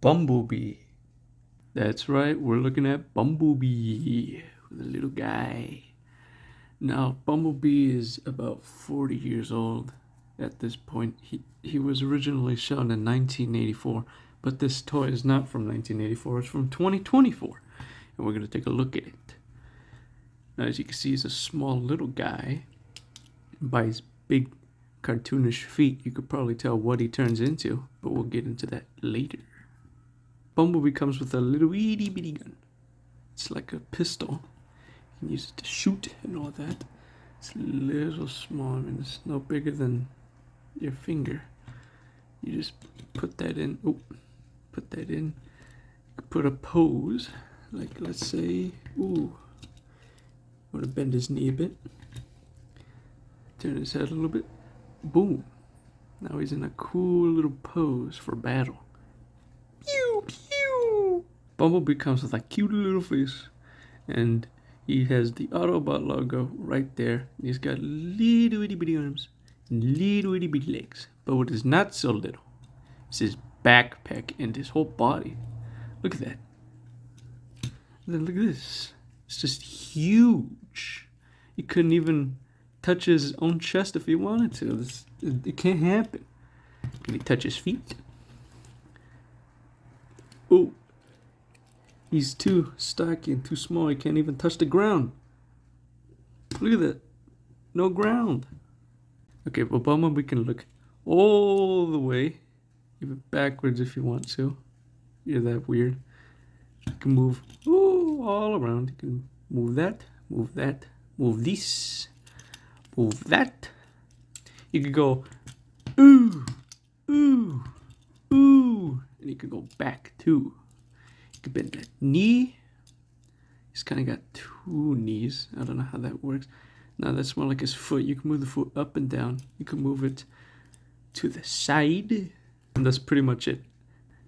Bumblebee. That's right, we're looking at Bumblebee, the little guy. Now, Bumblebee is about 40 years old at this point. He was originally shown in 1984, but this toy is not from 1984, it's from 2024. And we're going to take a look at it. Now, as you can see, he's a small little guy. By his big cartoonish feet, you could probably tell what he turns into, but we'll get into that later. Bumblebee comes with a little itty bitty gun. It's like a pistol. You can use it to shoot and all that. It's a little small. I mean, it's no bigger than your finger. You just put that in. Oh, put that in. You could put a pose. Like, let's say, ooh. Want to bend his knee a bit. Turn his head a little bit. Boom. Now he's in a cool little pose for battle. Pew, pew. Bumblebee comes with a cute little face. And he has the Autobot logo right there. He's got little itty bitty arms and little itty bitty legs. But what is not so little is his backpack and his whole body. Look at that. And then look at this. It's just huge. He couldn't even touch his own chest if he wanted to. It can't happen. Can he touch his feet? Oh. He's too stocky and too small. He can't even touch the ground. Look at that. No ground. Okay, but Bumblebee can look all the way. Even backwards if you want to. You're that weird. You can move all around. You can move that, move that, move this, move that. You could go ooh, ooh, ooh, and you could go back too. You could bend that knee. He's kind of got two knees. I don't know how that works. Now that's more like his foot. You can move the foot up and down. You can move it to the side, and that's pretty much it.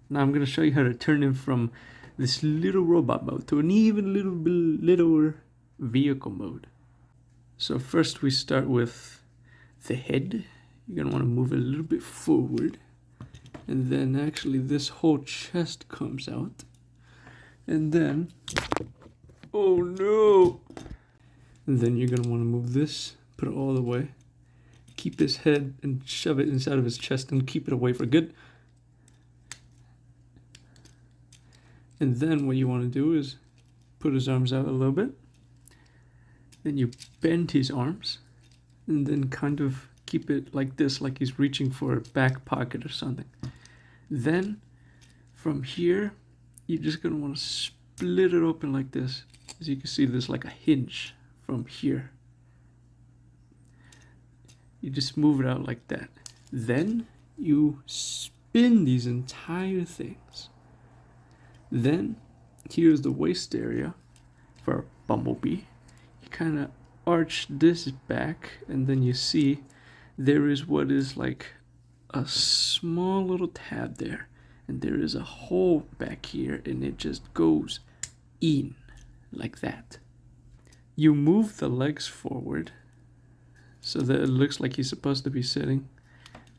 Now I'm gonna show you how to turn him from this little robot mode to an even little bit littler vehicle mode. So first we start with the head. You're gonna want to move it a little bit forward, and then actually this whole chest comes out, and then oh no, and then you're gonna want to move this, put it all the way, keep his head and shove it inside of his chest and keep it away for good. And then what you want to do is put his arms out a little bit. Then you bend his arms. And then kind of keep it like this, like he's reaching for a back pocket or something. Then from here, you're just going to want to split it open like this. As you can see, there's like a hinge from here. You just move it out like that. Then you spin these entire things. Then, here's the waist area for Bumblebee. You kind of arch this back, and then you see there is what is like a small little tab there. And there is a hole back here, and it just goes in like that. You move the legs forward so that it looks like he's supposed to be sitting,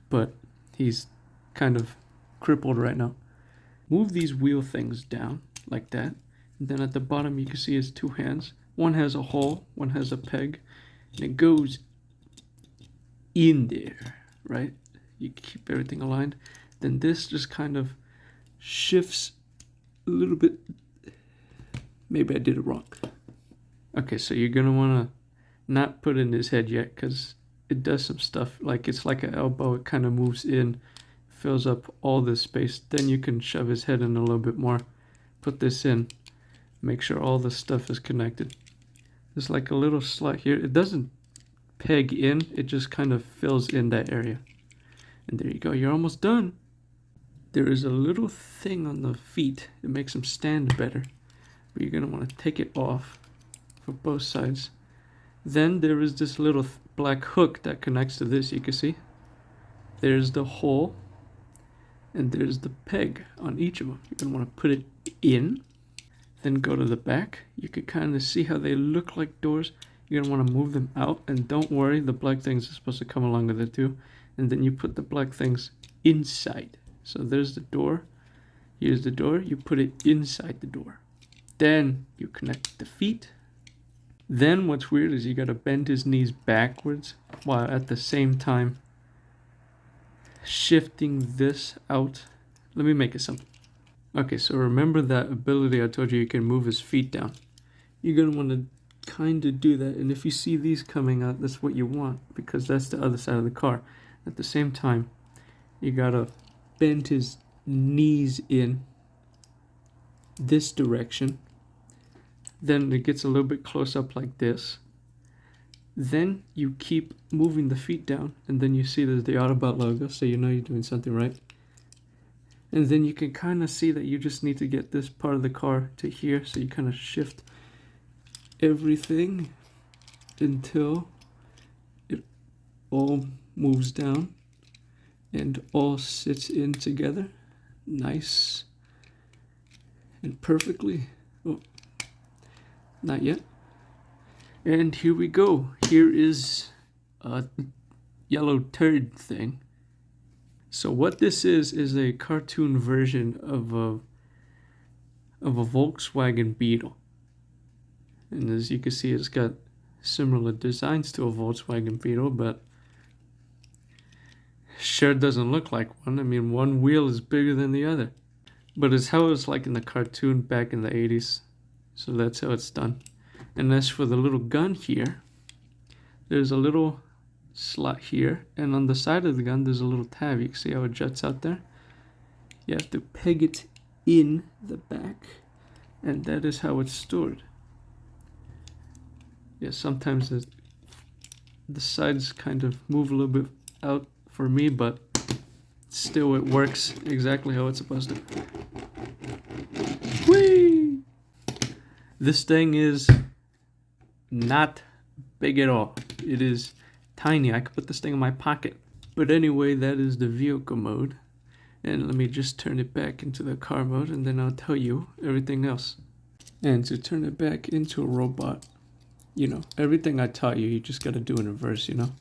but he's kind of crippled right now. Move these wheel things down like that. And then at the bottom you can see his two hands. One has a hole, one has a peg. And it goes in there, right? You keep everything aligned. Then this just kind of shifts a little bit. Maybe I did it wrong. Okay, so you're going to want to not put in his head yet, because it does some stuff. Like it's like an elbow. It kind of moves in. Fills up all this space. Then you can shove his head in a little bit more. Put this in. Make sure all the stuff is connected. There's like a little slot here. It doesn't peg in. It just kind of fills in that area. And there you go. You're almost done. There is a little thing on the feet. It makes them stand better. But you're going to want to take it off for both sides. Then there is this little black hook that connects to this. You can see. There's the hole. And there's the peg on each of them. You're going to want to put it in. Then go to the back. You can kind of see how they look like doors. You're going to want to move them out. And don't worry, the black things are supposed to come along with it too. And then you put the black things inside. So there's the door. Here's the door. You put it inside the door. Then you connect the feet. Then what's weird is you gotta bend his knees backwards while at the same time shifting this out. Let me make it simple. Okay, so remember that ability I told you can move his feet down. You're gonna want to kind of do that, and if you see these coming out, that's what you want, because that's the other side of the car. At the same time, you gotta bend his knees in this direction. Then it gets a little bit close up like this. Then you keep moving the feet down, and then you see there's the Autobot logo, so you know you're doing something right. And then you can kind of see that you just need to get this part of the car to here, so you kind of shift everything until it all moves down and all sits in together nice and perfectly. Oh, not yet. And here we go. Here is a yellow turd thing. So what this is a cartoon version of a Volkswagen Beetle. And as you can see, it's got similar designs to a Volkswagen Beetle, but sure doesn't look like one. I mean, one wheel is bigger than the other. But it's how it's like in the cartoon back in the 80s. So that's how it's done. And as for the little gun here, there's a little slot here, and on the side of the gun there's a little tab. You can see how it juts out there. You have to peg it in the back, and that is how it's stored. Yeah, sometimes the sides kind of move a little bit out for me, but still it works exactly how it's supposed to. Whee! This thing is not big at all. It is tiny. I could put this thing in my pocket. But anyway, that is the vehicle mode. And let me just turn it back into the car mode, and then I'll tell you everything else. And to turn it back into a robot, you know, everything I taught you, you just got to do in reverse, you know.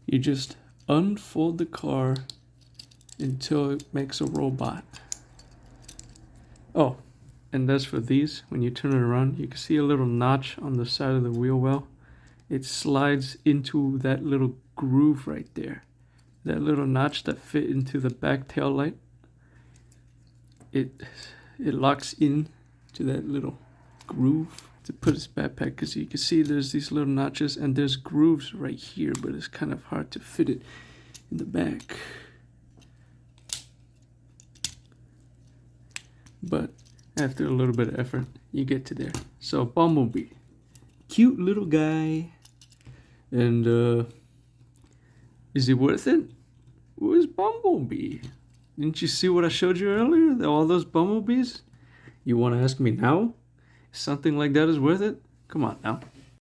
You just unfold the car until it makes a robot. Oh, and as for these, when you turn it around, you can see a little notch on the side of the wheel well. It slides into that little groove right there. That little notch that fit into the back tail light. It locks in to that little groove to put its backpack, because you can see there's these little notches and there's grooves right here, but it's kind of hard to fit it in the back. But after a little bit of effort, you get to there. So Bumblebee, cute little guy. And is he worth it? Where's Bumblebee? Didn't you see what I showed you earlier? All those bumblebees? You want to ask me now? Something like that is worth it? Come on now.